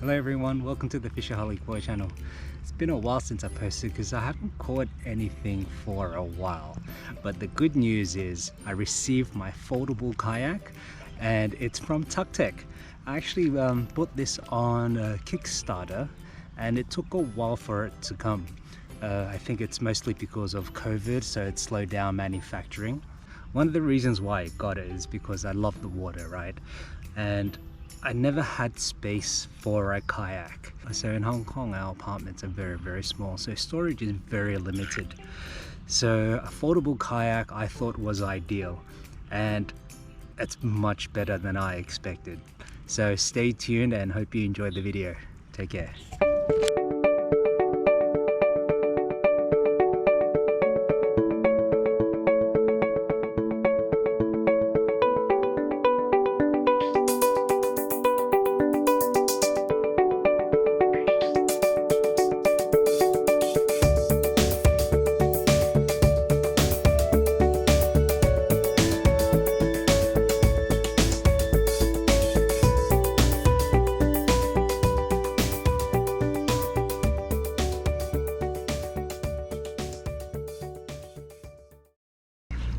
Hello everyone, welcome to the Fishaholicboy channel. It's been a while since I posted because I haven't caught anything for a while. But the good news is I received my foldable kayak and it's from Tucktec. I actually bought this on Kickstarter and it took a while for it to come. I think it's mostly because of COVID, so it slowed down manufacturing. One of the reasons why I got it is because I love the water, right? And I never had space for a kayak. So in Hong Kong, our apartments are very small, so storage is very limited. So a foldable kayak I thought was ideal, and it's much better than I expected. So stay tuned and hope you enjoyed the video. Take care.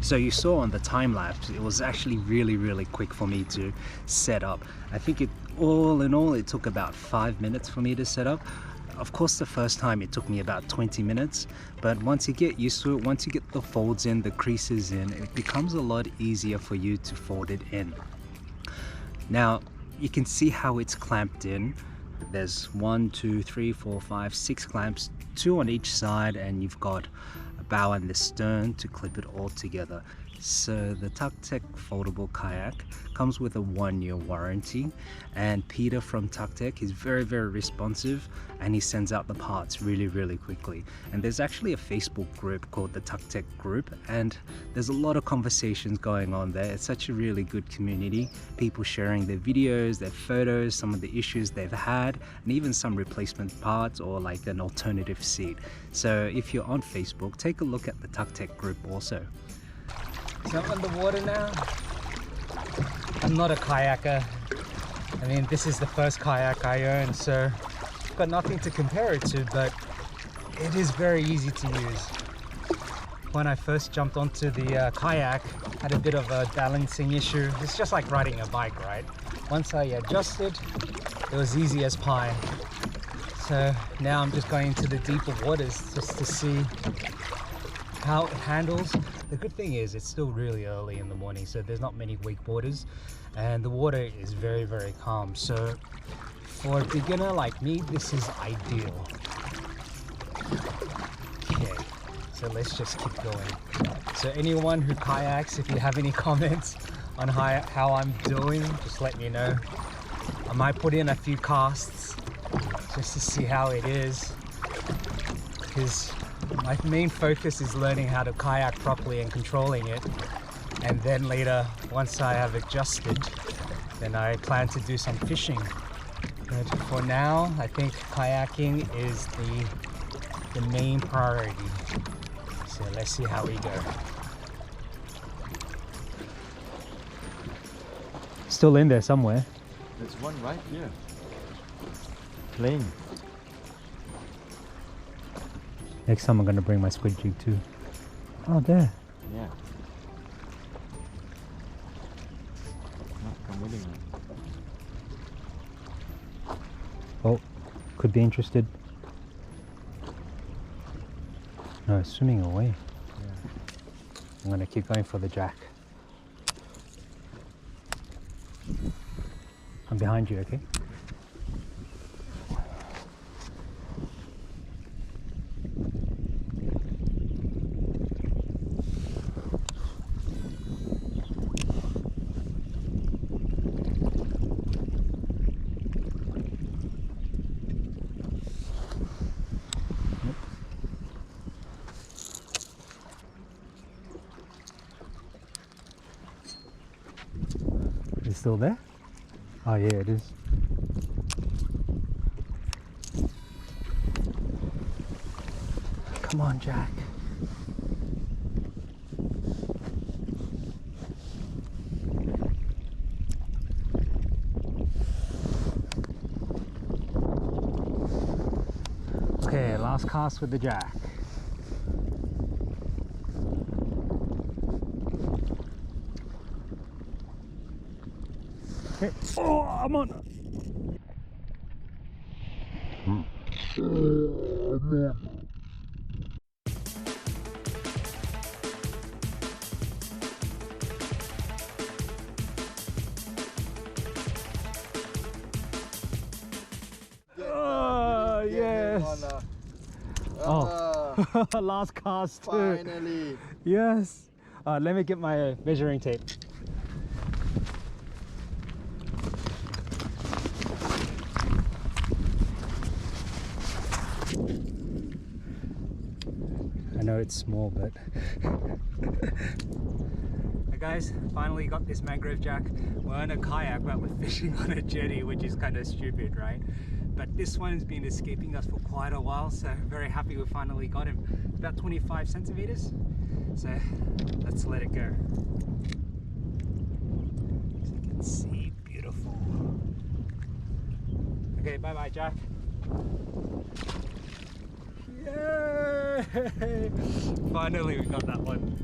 So you saw on the time lapse, it was actually really quick for me to set up. I think all in all, it took about 5 minutes for me to set up. Of course, the first time it took me about 20 minutes, but once you get used to it, once you get the folds in, the creases in, it becomes a lot easier for you to fold it in. Now, you can see how it's clamped in. There's 1, 2, 3, 4, 5, 6 clamps, 2 on each side, and you've got a bow and the stern to clip it all together. So the Tuckec Foldable Kayak comes with a 1-year warranty, and Peter from Tucktec is very responsive, and he sends out the parts really quickly. And there's actually a Facebook group called the Tucktec group, and there's a lot of conversations going on there. It's such a really good community, people sharing their videos, their photos, some of the issues they've had, and even some replacement parts or like an alternative seat. So if you're on Facebook, take a look at the Tucktec group also. So I'm underwater now. I'm not a kayaker. I mean, this is the first kayak I own, so I've got nothing to compare it to, but it is very easy to use. When I first jumped onto the kayak, I had a bit of a balancing issue. It's just like riding a bike, right? Once I adjusted, it was easy as pie. So now I'm just going into the deeper waters just to see how it handles. The good thing is it's still really early in the morning, so there's not many wakeboarders, and the water is very calm. So for a beginner like me, this is ideal. Okay, so let's just keep going. So anyone who kayaks, if you have any comments on how I'm doing, just let me know. I might put in a few casts just to see how it is, because my main focus is learning how to kayak properly and controlling it, and then later, once I have adjusted, then I plan to do some fishing. But for now, I think kayaking is the main priority. So let's see how we go. Still in there somewhere. There's one right here. Playing. Next time I'm going to bring my squid jig too. Oh, there. Yeah. Not committing. Oh, could be interested. No, it's swimming away. Yeah. I'm going to keep going for the jack. I'm behind you, okay? Is it still there? Oh yeah, it is. Come on, Jack. Okay, last cast with the jack. Okay. Oh, I'm on. Oh, yes. Oh, last cast too. Finally. Yes. Let me get my measuring tape. I know it's small, but hey guys, finally got this mangrove jack. We're on a kayak, but we're fishing on a jetty, which is kind of stupid, right? But this one's been escaping us for quite a while, so very happy we finally got him. About 25 centimeters. So let's let it go. As you can see, beautiful. Okay, bye bye, Jack. Yay! Finally, we got that one.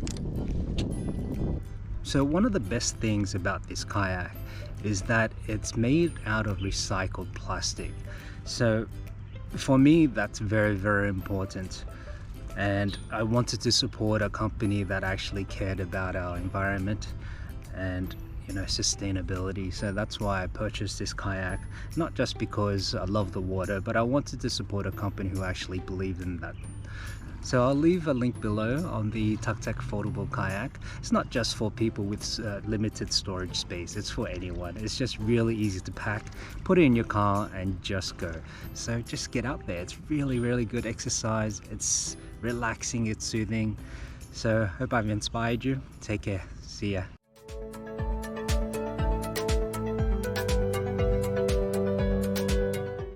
So one of the best things about this kayak is that it's made out of recycled plastic. So for me, that's very, very important. And I wanted to support a company that actually cared about our environment and, you know, sustainability. So that's why I purchased this kayak, not just because I love the water, but I wanted to support a company who actually believed in that. So I'll leave a link below on the Tucktec Foldable Kayak. It's not just for people with limited storage space, it's for anyone. It's just really easy to pack, put it in your car and just go. So just get out there. It's really, really good exercise. It's relaxing, it's soothing. So hope I've inspired you. Take care. See ya.